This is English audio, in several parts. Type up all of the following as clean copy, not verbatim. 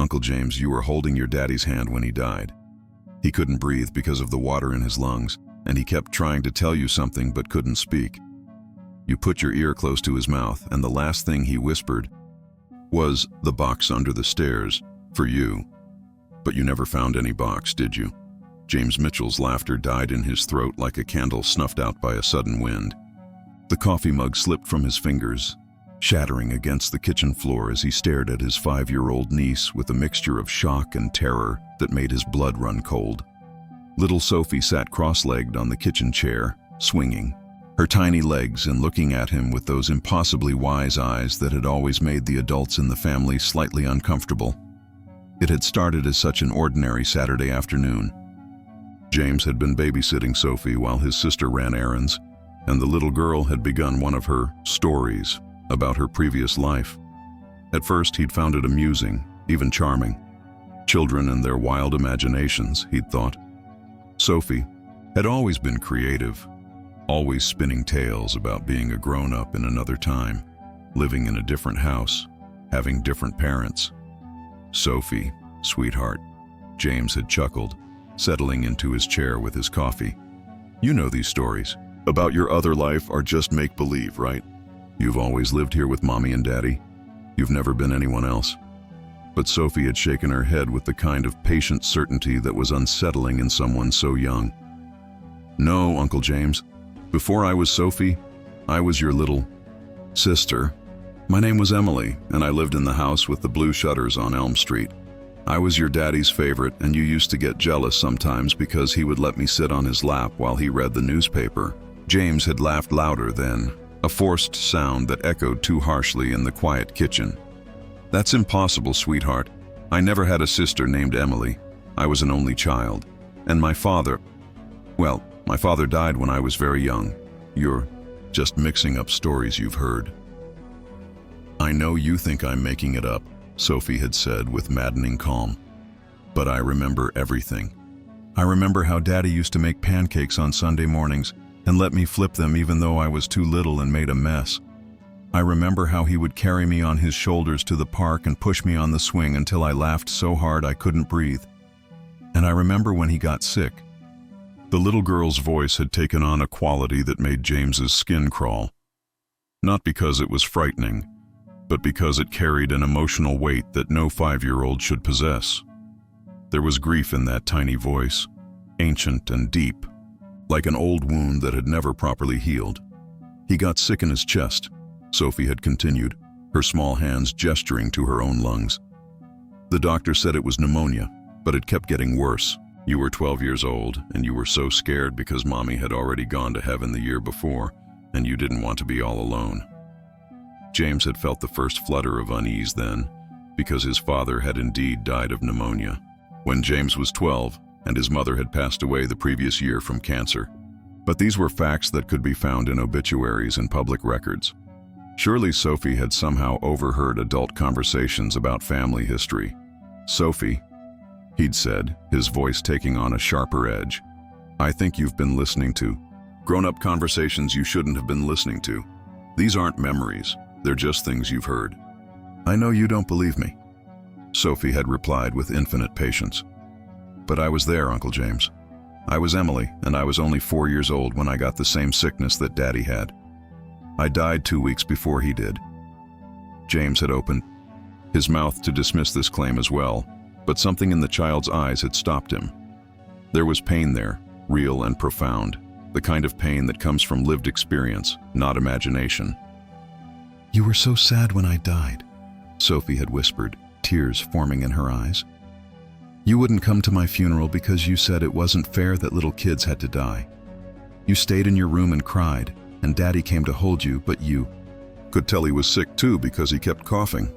Uncle James, you were holding your daddy's hand when he died. He couldn't breathe because of the water in his lungs, and he kept trying to tell you something but couldn't speak. You put your ear close to his mouth, and the last thing he whispered was, "The box under the stairs, for you." But you never found any box, did you? James Mitchell's laughter died in his throat like a candle snuffed out by a sudden wind. The coffee mug slipped from his fingers, shattering against the kitchen floor as he stared at his 5-year-old niece with a mixture of shock and terror that made his blood run cold. Little Sophie sat cross-legged on the kitchen chair, swinging her tiny legs and looking at him with those impossibly wise eyes that had always made the adults in the family slightly uncomfortable. It had started as such an ordinary Saturday afternoon. James had been babysitting Sophie while his sister ran errands, and the little girl had begun one of her stories about her previous life. At first, he'd found it amusing, even charming. Children and their wild imaginations, he'd thought. Sophie had always been creative, always spinning tales about being a grown-up in another time, living in a different house, having different parents. Sophie, sweetheart, James had chuckled, settling into his chair with his coffee. You know these stories about your other life are just make-believe, right? You've always lived here with Mommy and Daddy. You've never been anyone else. But Sophie had shaken her head with the kind of patient certainty that was unsettling in someone so young. No, Uncle James. Before I was Sophie, I was your little sister. My name was Emily, and I lived in the house with the blue shutters on Elm Street. I was your daddy's favorite, and you used to get jealous sometimes because he would let me sit on his lap while he read the newspaper. James had laughed louder then, a forced sound that echoed too harshly in the quiet kitchen. That's impossible, sweetheart. I never had a sister named Emily. I was an only child. And my father died when I was very young. You're just mixing up stories you've heard. I know you think I'm making it up, Sophie had said with maddening calm. But I remember everything. I remember how Daddy used to make pancakes on Sunday mornings and let me flip them even though I was too little and made a mess. I remember how he would carry me on his shoulders to the park and push me on the swing until I laughed so hard I couldn't breathe. And I remember when he got sick. The little girl's voice had taken on a quality that made James's skin crawl. Not because it was frightening, but because it carried an emotional weight that no 5-year-old should possess. There was grief in that tiny voice, ancient and deep, like an old wound that had never properly healed. He got sick in his chest, Sophie had continued, her small hands gesturing to her own lungs. The doctor said it was pneumonia, but it kept getting worse. You were 12 years old, and you were so scared because Mommy had already gone to heaven the year before, and you didn't want to be all alone. James had felt the first flutter of unease then, because his father had indeed died of pneumonia when James was 12, and his mother had passed away the previous year from cancer. But these were facts that could be found in obituaries and public records. Surely Sophie had somehow overheard adult conversations about family history. Sophie, he'd said, his voice taking on a sharper edge, I think you've been listening to grown-up conversations you shouldn't have been listening to. These aren't memories, they're just things you've heard. I know you don't believe me, Sophie had replied with infinite patience. But I was there, Uncle James. I was Emily, and I was only 4 years old when I got the same sickness that Daddy had. I died 2 weeks before he did. James had opened his mouth to dismiss this claim as well, but something in the child's eyes had stopped him. There was pain there, real and profound, the kind of pain that comes from lived experience, not imagination. You were so sad when I died, Sophie had whispered, tears forming in her eyes. You wouldn't come to my funeral because you said it wasn't fair that little kids had to die. You stayed in your room and cried, and Daddy came to hold you, but you could tell he was sick too because he kept coughing.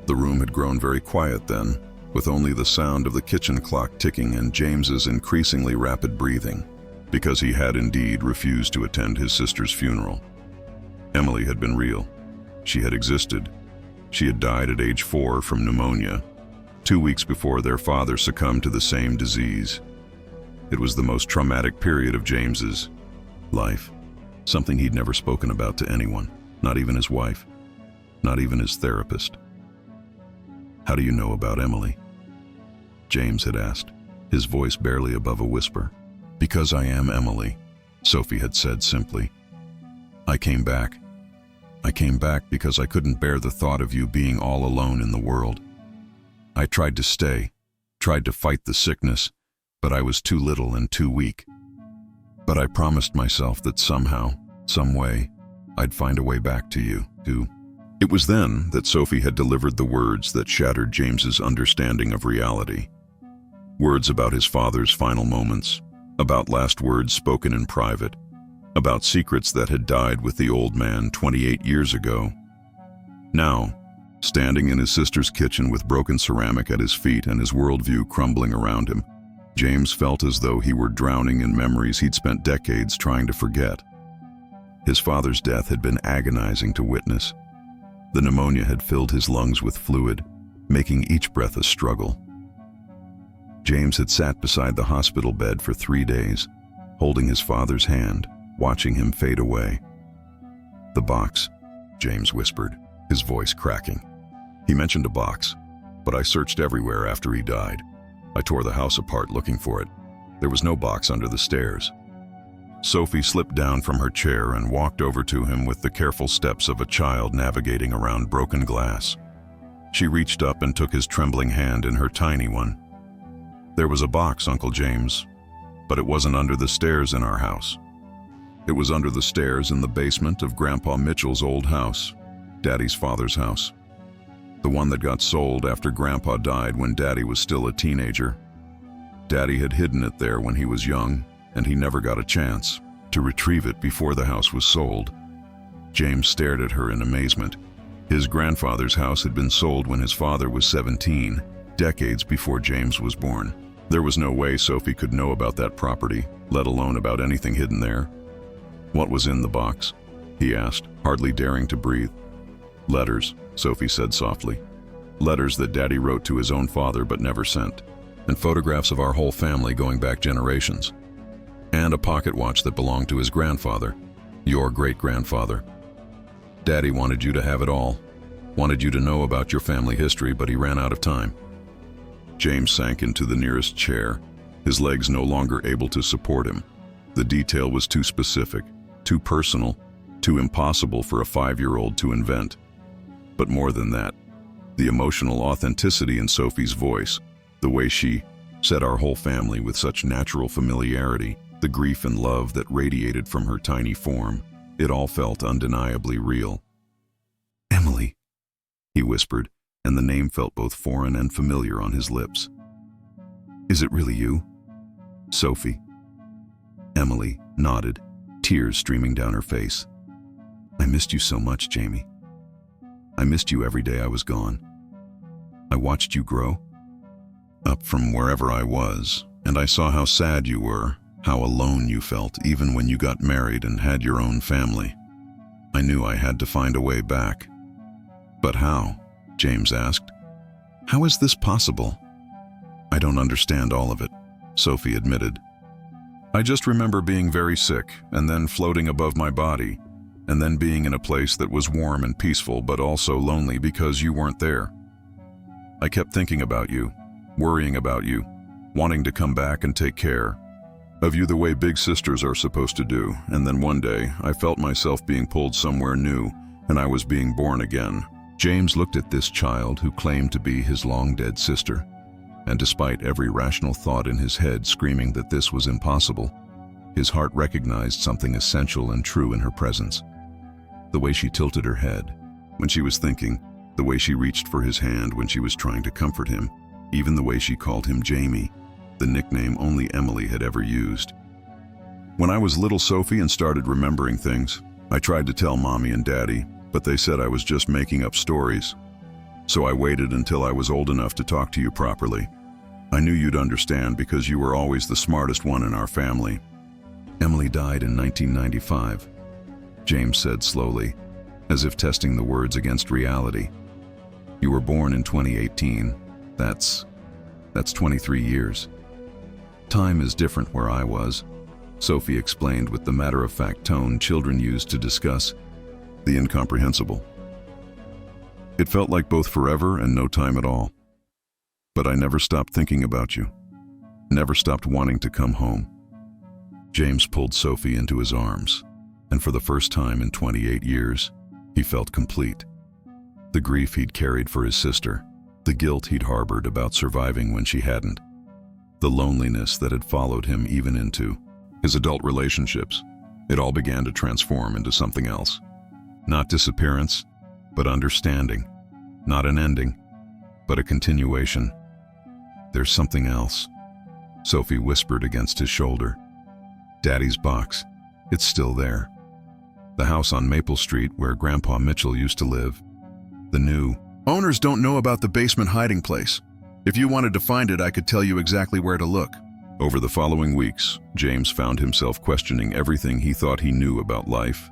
The room had grown very quiet then, with only the sound of the kitchen clock ticking and James's increasingly rapid breathing, because he had indeed refused to attend his sister's funeral. Emily had been real. She had existed. She had died at age 4 from pneumonia, 2 weeks before their father succumbed to the same disease. It was the most traumatic period of James's life, something he'd never spoken about to anyone, not even his wife, not even his therapist. "How do you know about Emily?" James had asked, his voice barely above a whisper. "Because I am Emily," Sophie had said simply. I came back. I came back because I couldn't bear the thought of you being all alone in the world. I tried to stay, tried to fight the sickness, but I was too little and too weak. But I promised myself that somehow, some way, I'd find a way back to you, too. It was then that Sophie had delivered the words that shattered James's understanding of reality. Words about his father's final moments, about last words spoken in private, about secrets that had died with the old man 28 years ago. Now, standing in his sister's kitchen with broken ceramic at his feet and his worldview crumbling around him, James felt as though he were drowning in memories he'd spent decades trying to forget. His father's death had been agonizing to witness. The pneumonia had filled his lungs with fluid, making each breath a struggle. James had sat beside the hospital bed for 3 days, holding his father's hand, watching him fade away. "The box," James whispered, his voice cracking. "He mentioned a box, but I searched everywhere after he died. I tore the house apart looking for it. There was no box under the stairs." Sophie slipped down from her chair and walked over to him with the careful steps of a child navigating around broken glass. She reached up and took his trembling hand in her tiny one. "There was a box, Uncle James, but it wasn't under the stairs in our house. It was under the stairs in the basement of Grandpa Mitchell's old house, Daddy's father's house. The one that got sold after Grandpa died when Daddy was still a teenager. Daddy had hidden it there when he was young, and he never got a chance to retrieve it before the house was sold." James stared at her in amazement. His grandfather's house had been sold when his father was 17, decades before James was born. There was no way Sophie could know about that property, let alone about anything hidden there. "What was in the box?" he asked, hardly daring to breathe. "Letters," Sophie said softly. "Letters that Daddy wrote to his own father but never sent. And photographs of our whole family going back generations. And a pocket watch that belonged to his grandfather, your great-grandfather. Daddy wanted you to have it all, wanted you to know about your family history, but he ran out of time." James sank into the nearest chair, his legs no longer able to support him. The detail was too specific, too personal, too impossible for a 5-year-old to invent. But more than that, the emotional authenticity in Sophie's voice, the way she said our whole family with such natural familiarity, the grief and love that radiated from her tiny form, it all felt undeniably real. "Emily," he whispered, and the name felt both foreign and familiar on his lips. "Is it really you?" "Sophie." Emily nodded, tears streaming down her face. "I missed you so much, Jamie. I missed you every day I was gone. I watched you grow up from wherever I was, and I saw how sad you were, how alone you felt even when you got married and had your own family. I knew I had to find a way back." "But how?" James asked. "How is this possible?" "I don't understand all of it," Sophie admitted. "I just remember being very sick and then floating above my body, and then being in a place that was warm and peaceful but also lonely because you weren't there. I kept thinking about you, worrying about you, wanting to come back and take care of you the way big sisters are supposed to do, and then one day I felt myself being pulled somewhere new and I was being born again." James looked at this child who claimed to be his long-dead sister, and despite every rational thought in his head screaming that this was impossible, his heart recognized something essential and true in her presence. The way she tilted her head when she was thinking, the way she reached for his hand when she was trying to comfort him, even the way she called him Jamie, the nickname only Emily had ever used. "When I was little, Sophie, and started remembering things, I tried to tell Mommy and Daddy, but they said I was just making up stories. So I waited until I was old enough to talk to you properly. I knew you'd understand because you were always the smartest one in our family." "Emily died in 1995, James said slowly, as if testing the words against reality. "You were born in 2018. That's 23 years. Time is different where I was," Sophie explained with the matter-of-fact tone children use to discuss the incomprehensible. It felt like both forever and no time at all. But I never stopped thinking about you. Never stopped wanting to come home. James pulled Sophie into his arms, and for the first time in 28 years, he felt complete. The grief he'd carried for his sister, the guilt he'd harbored about surviving when she hadn't, the loneliness that had followed him even into his adult relationships, it all began to transform into something else. Not disappearance, but understanding. Not an ending, but a continuation. There's something else, Sophie whispered against his shoulder. Daddy's box, it's still there. The house on Maple Street where Grandpa Mitchell used to live. The new owners don't know about the basement hiding place. If you wanted to find it, I could tell you exactly where to look. Over the following weeks, James found himself questioning everything he thought he knew about life,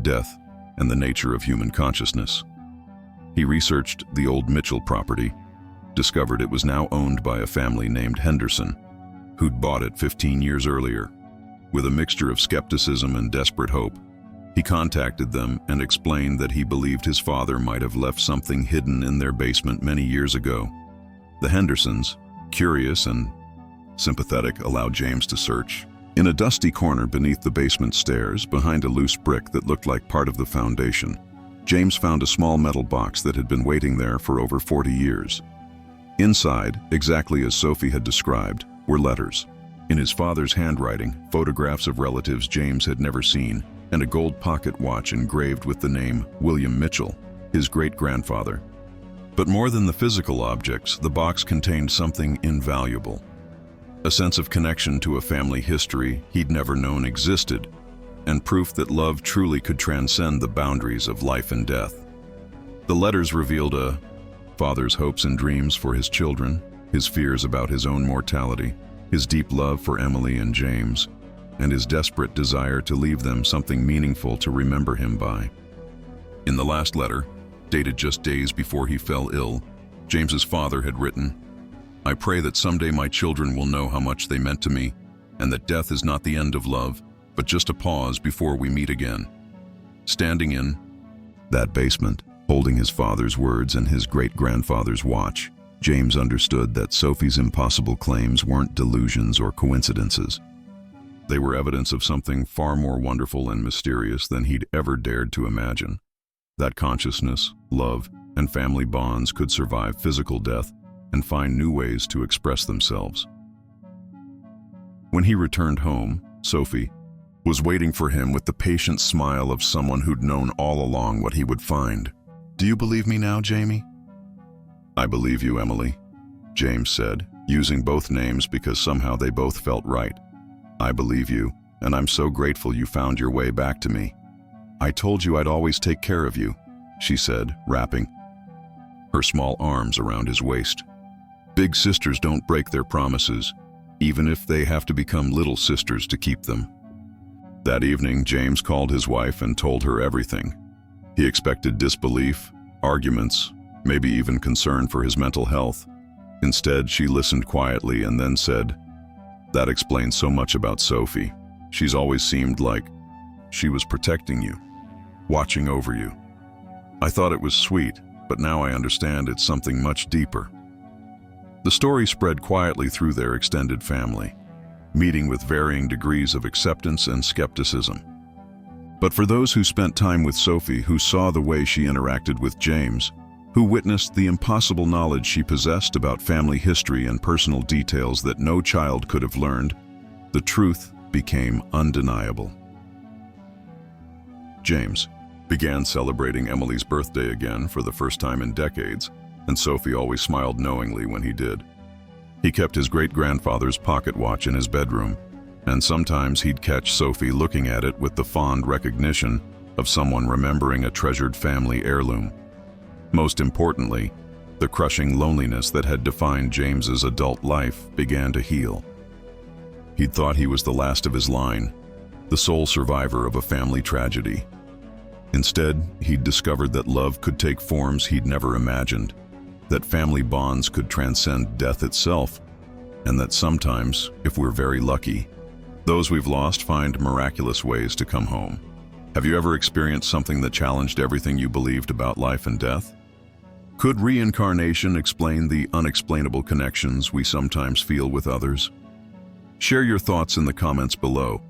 death, and the nature of human consciousness. He researched the old Mitchell property, discovered it was now owned by a family named Henderson, who'd bought it 15 years earlier. With a mixture of skepticism and desperate hope, he contacted them and explained that he believed his father might have left something hidden in their basement many years ago. The Hendersons, curious and sympathetic, allowed James to search. In a dusty corner beneath the basement stairs, behind a loose brick that looked like part of the foundation, James found a small metal box that had been waiting there for over 40 years. Inside, exactly as Sophie had described, were letters. In his father's handwriting, photographs of relatives James had never seen, and a gold pocket watch engraved with the name William Mitchell, his great-grandfather. But more than the physical objects, the box contained something invaluable. A sense of connection to a family history he'd never known existed, and proof that love truly could transcend the boundaries of life and death. The letters revealed a father's hopes and dreams for his children, his fears about his own mortality, his deep love for Emily and James, and his desperate desire to leave them something meaningful to remember him by. In the last letter, dated just days before he fell ill, James's father had written, "I pray that someday my children will know how much they meant to me, and that death is not the end of love, but just a pause before we meet again." Standing in that basement, holding his father's words and his great-grandfather's watch, James understood that Sophie's impossible claims weren't delusions or coincidences. They were evidence of something far more wonderful and mysterious than he'd ever dared to imagine. That consciousness, love, and family bonds could survive physical death and find new ways to express themselves. When he returned home, Sophie was waiting for him with the patient smile of someone who'd known all along what he would find. "Do you believe me now, Jamie?" "I believe you, Emily," James said, using both names because somehow they both felt right. "I believe you, and I'm so grateful you found your way back to me." "I told you I'd always take care of you," she said, wrapping her small arms around his waist. Big sisters don't break their promises, even if they have to become little sisters to keep them. That evening, James called his wife and told her everything. He expected disbelief, arguments, maybe even concern for his mental health. Instead, she listened quietly and then said, "That explains so much about Sophie. She's always seemed like she was protecting you, watching over you. I thought it was sweet, but now I understand it's something much deeper." The story spread quietly through their extended family, meeting with varying degrees of acceptance and skepticism. But for those who spent time with Sophie, who saw the way she interacted with James, who witnessed the impossible knowledge she possessed about family history and personal details that no child could have learned, the truth became undeniable. James began celebrating Emily's birthday again for the first time in decades, and Sophie always smiled knowingly when he did. He kept his great-grandfather's pocket watch in his bedroom, and sometimes he'd catch Sophie looking at it with the fond recognition of someone remembering a treasured family heirloom. Most importantly, the crushing loneliness that had defined James's adult life began to heal. He'd thought he was the last of his line, the sole survivor of a family tragedy. Instead, he'd discovered that love could take forms he'd never imagined, that family bonds could transcend death itself, and that sometimes, if we're very lucky, those we've lost find miraculous ways to come home. Have you ever experienced something that challenged everything you believed about life and death? Could reincarnation explain the unexplainable connections we sometimes feel with others? Share your thoughts in the comments below.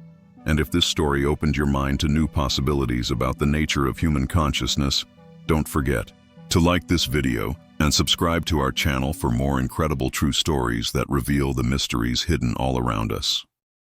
And if this story opened your mind to new possibilities about the nature of human consciousness, don't forget to like this video and subscribe to our channel for more incredible true stories that reveal the mysteries hidden all around us.